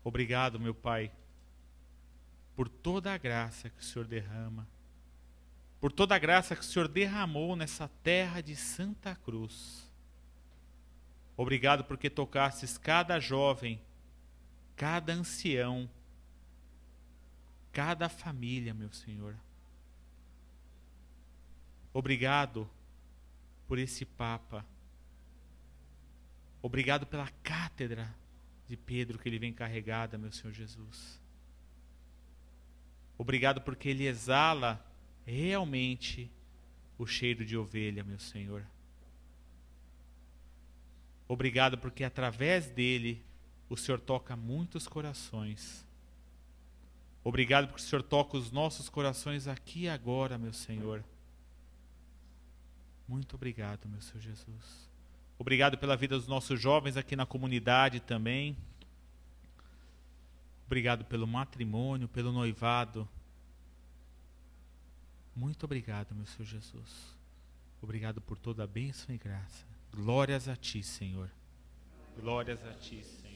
Obrigado, meu Pai, por toda a graça que o Senhor derrama, por toda a graça que o Senhor derramou nessa terra de Santa Cruz. Obrigado porque tocastes cada jovem, cada ancião, cada família, meu Senhor. Obrigado por esse Papa. Obrigado pela cátedra de Pedro que ele vem carregada, meu Senhor Jesus. Obrigado porque ele exala realmente o cheiro de ovelha, meu Senhor. Obrigado porque através dele o Senhor toca muitos corações. Obrigado porque o Senhor toca os nossos corações aqui e agora, meu Senhor. Muito obrigado, meu Senhor Jesus. Obrigado pela vida dos nossos jovens aqui na comunidade também. Obrigado pelo matrimônio, pelo noivado. Muito obrigado, meu Senhor Jesus. Obrigado por toda a bênção e graça. Glórias a Ti, Senhor. Glórias a Ti, Senhor.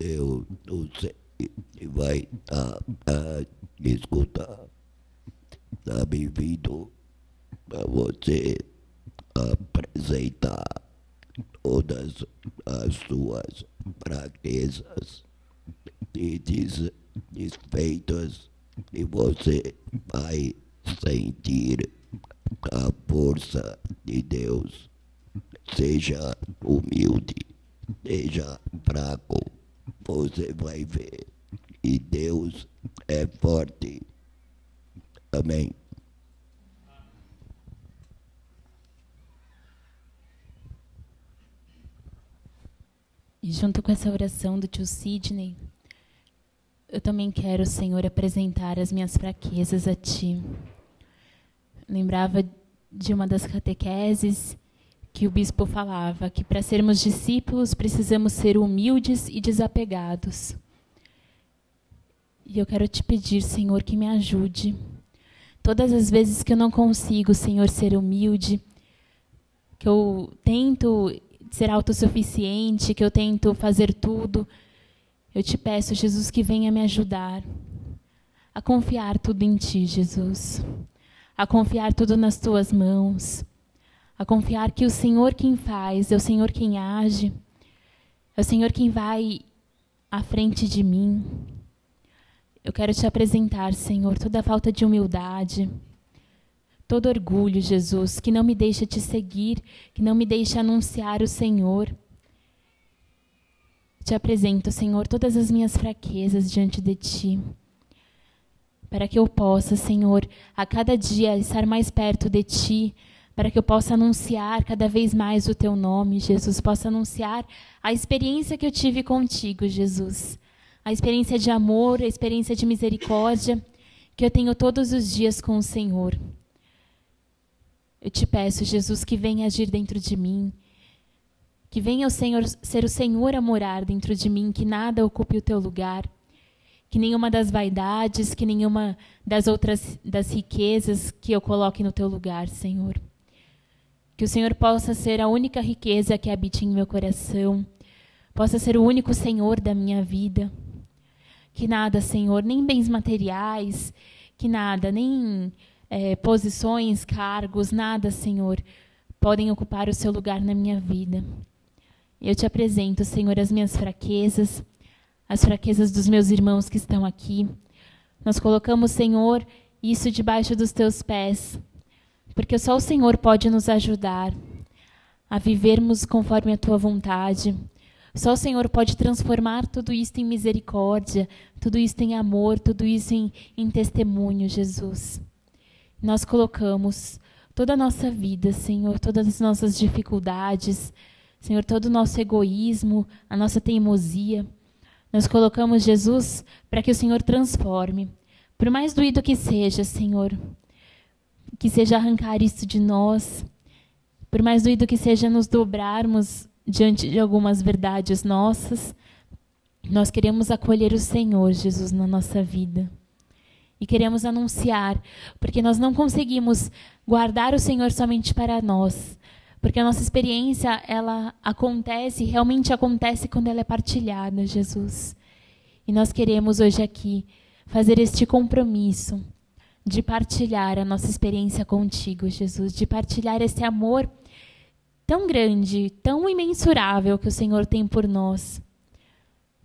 eu não sei se vai escutar. Está bem-vindo a você apresentar todas as suas fraquezas e desfeitas, e você vai sentir a força de Deus. Seja humilde, seja fraco, você vai ver. E Deus é forte. Amém. E junto com essa oração do tio Sidney, eu também quero, Senhor, apresentar as minhas fraquezas a Ti. Lembrava de uma das catequeses que o bispo falava que para sermos discípulos precisamos ser humildes e desapegados. E eu quero te pedir, Senhor, que me ajude. Todas as vezes que eu não consigo, Senhor, ser humilde, que eu tento ser autossuficiente, que eu tento fazer tudo, eu te peço, Jesus, que venha me ajudar a confiar tudo em Ti, Jesus. A confiar tudo nas Tuas mãos. A confiar que o Senhor quem faz, é o Senhor quem age, é o Senhor quem vai à frente de mim. Eu quero te apresentar, Senhor, toda a falta de humildade, todo orgulho, Jesus, que não me deixa te seguir, que não me deixa anunciar o Senhor. Te apresento, Senhor, todas as minhas fraquezas diante de Ti, para que eu possa, Senhor, a cada dia estar mais perto de Ti, para que eu possa anunciar cada vez mais o Teu nome, Jesus, possa anunciar a experiência que eu tive contigo, Jesus, a experiência de amor, a experiência de misericórdia que eu tenho todos os dias com o Senhor. Eu te peço, Jesus, que venha agir dentro de mim, que venha o Senhor ser o Senhor a morar dentro de mim, que nada ocupe o Teu lugar, que nenhuma das vaidades, que nenhuma das riquezas que eu coloque no Teu lugar, Senhor. Que o Senhor possa ser a única riqueza que habite em meu coração, possa ser o único Senhor da minha vida. Que nada, Senhor, nem bens materiais, que nada, nem posições, cargos, nada, Senhor, podem ocupar o Seu lugar na minha vida. Eu te apresento, Senhor, as minhas fraquezas, as fraquezas dos meus irmãos que estão aqui. Nós colocamos, Senhor, isso debaixo dos Teus pés, porque só o Senhor pode nos ajudar a vivermos conforme a Tua vontade. Só o Senhor pode transformar tudo isso em misericórdia, tudo isso em amor, tudo isso em testemunho, Jesus. Nós colocamos toda a nossa vida, Senhor, todas as nossas dificuldades, Senhor, todo o nosso egoísmo, a nossa teimosia. Nós colocamos, Jesus, para que o Senhor transforme. Por mais doído que seja, Senhor, que seja arrancar isso de nós, por mais doído que seja nos dobrarmos diante de algumas verdades nossas, nós queremos acolher o Senhor, Jesus, na nossa vida. E queremos anunciar, porque nós não conseguimos guardar o Senhor somente para nós, porque a nossa experiência, ela acontece, realmente acontece quando ela é partilhada, Jesus. E nós queremos hoje aqui fazer este compromisso de partilhar a nossa experiência contigo, Jesus, de partilhar esse amor tão grande, tão imensurável que o Senhor tem por nós.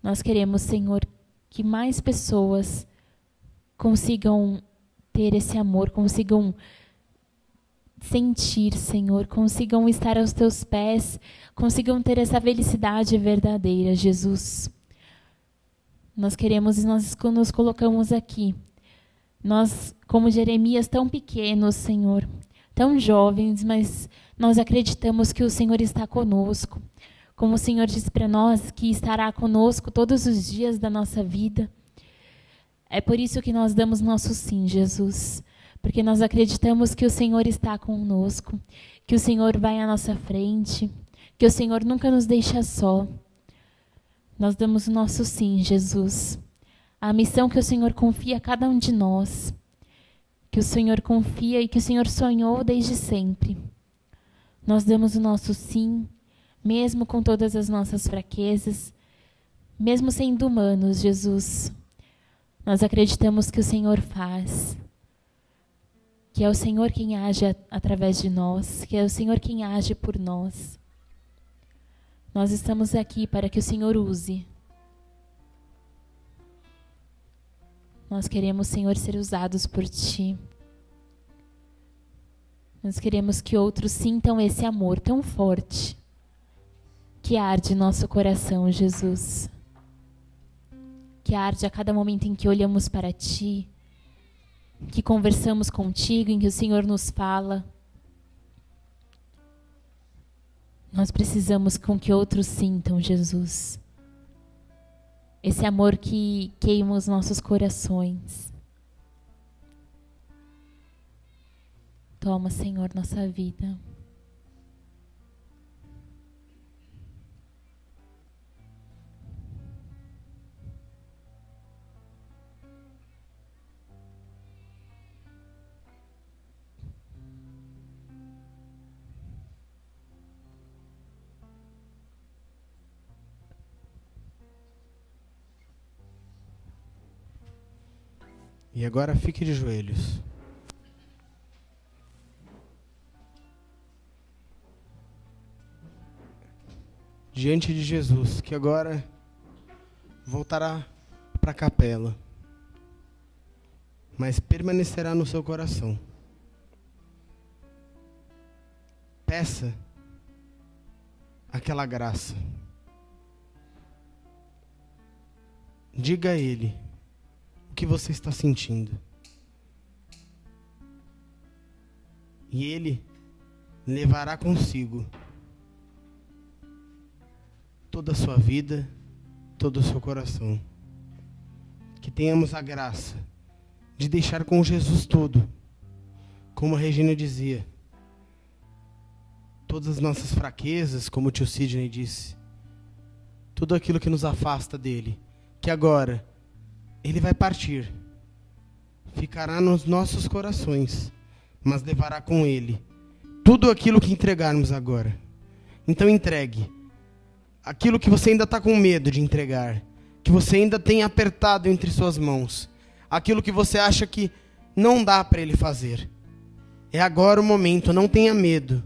Nós queremos, Senhor, que mais pessoas consigam ter esse amor, consigam sentir, Senhor, consigam estar aos Teus pés, consigam ter essa felicidade verdadeira, Jesus. Nós queremos e nós nos colocamos aqui. Nós, como Jeremias, tão pequenos, Senhor, tão jovens, mas nós acreditamos que o Senhor está conosco. Como o Senhor disse para nós que estará conosco todos os dias da nossa vida. É por isso que nós damos nosso sim, Jesus. Porque nós acreditamos que o Senhor está conosco, que o Senhor vai à nossa frente, que o Senhor nunca nos deixa só. Nós damos o nosso sim, Jesus. A missão que o Senhor confia a cada um de nós, que o Senhor confia e que o Senhor sonhou desde sempre. Nós damos o nosso sim, mesmo com todas as nossas fraquezas, Mesmo sendo humanos, Jesus, nós acreditamos que o Senhor faz, que é o Senhor quem age através de nós, que é o Senhor quem age por nós. Nós estamos aqui para que o Senhor use. Nós queremos, Senhor, ser usados por Ti. Nós queremos que outros sintam esse amor tão forte que arde em nosso coração, Jesus. Que arde a cada momento em que olhamos para Ti, que conversamos contigo, em que o Senhor nos fala. Nós precisamos com que outros sintam, Jesus, esse amor que queima os nossos corações. Toma, Senhor, nossa vida. E agora fique de joelhos. Diante de Jesus, que agora voltará para a capela, mas permanecerá no seu coração. Peça aquela graça. Diga a Ele o que você está sentindo. E Ele levará consigo toda a sua vida, todo o seu coração. Que tenhamos a graça de deixar com Jesus tudo. Como a Regina dizia, todas as nossas fraquezas, como o tio Sidney disse, tudo aquilo que nos afasta dele, que agora Ele vai partir, ficará nos nossos corações, mas levará com Ele tudo aquilo que entregarmos agora. Então entregue aquilo que você ainda está com medo de entregar, que você ainda tem apertado entre suas mãos, aquilo que você acha que não dá para Ele fazer. É agora o momento, não tenha medo.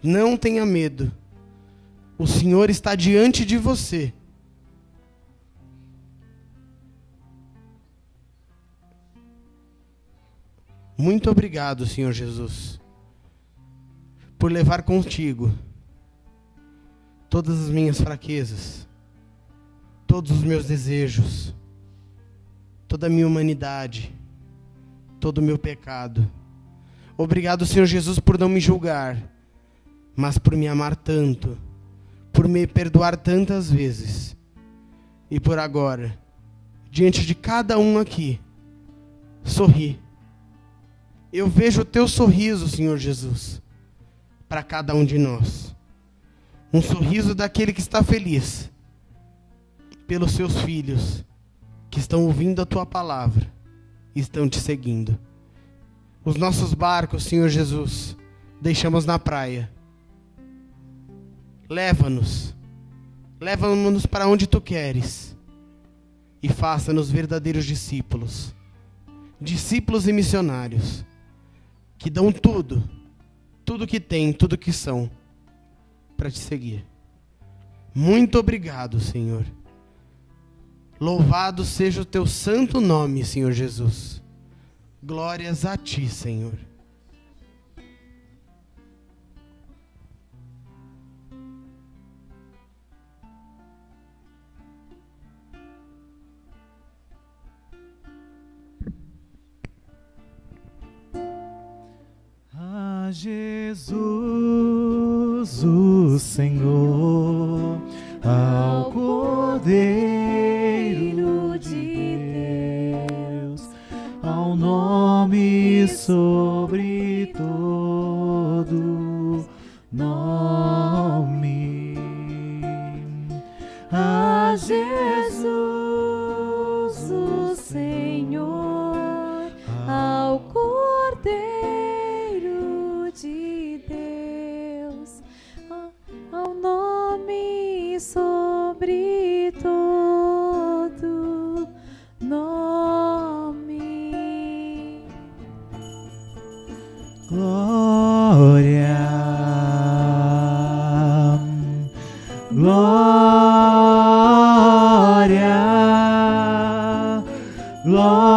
Não tenha medo. O Senhor está diante de você. Muito obrigado, Senhor Jesus, por levar contigo todas as minhas fraquezas, todos os meus desejos, toda a minha humanidade, todo o meu pecado. Obrigado, Senhor Jesus, por não me julgar, mas por me amar tanto, por me perdoar tantas vezes, e por agora, diante de cada um aqui, sorrir. Eu vejo o teu sorriso, Senhor Jesus, para cada um de nós. Um sorriso daquele que está feliz pelos seus filhos, que estão ouvindo a tua palavra e estão te seguindo. Os nossos barcos, Senhor Jesus, deixamos na praia. Leva-nos para onde tu queres e faça-nos verdadeiros discípulos, discípulos e missionários, que dão tudo que têm, tudo que são, para te seguir. Muito obrigado, Senhor. Louvado seja o teu santo nome, Senhor Jesus. Glórias a ti, Senhor. A Jesus, o Senhor, ao Cordeiro de Deus, ao nome sobre todo nome. A Jesus, o Senhor, ao Cordeiro de Deus, ao nome sobre glória, glória.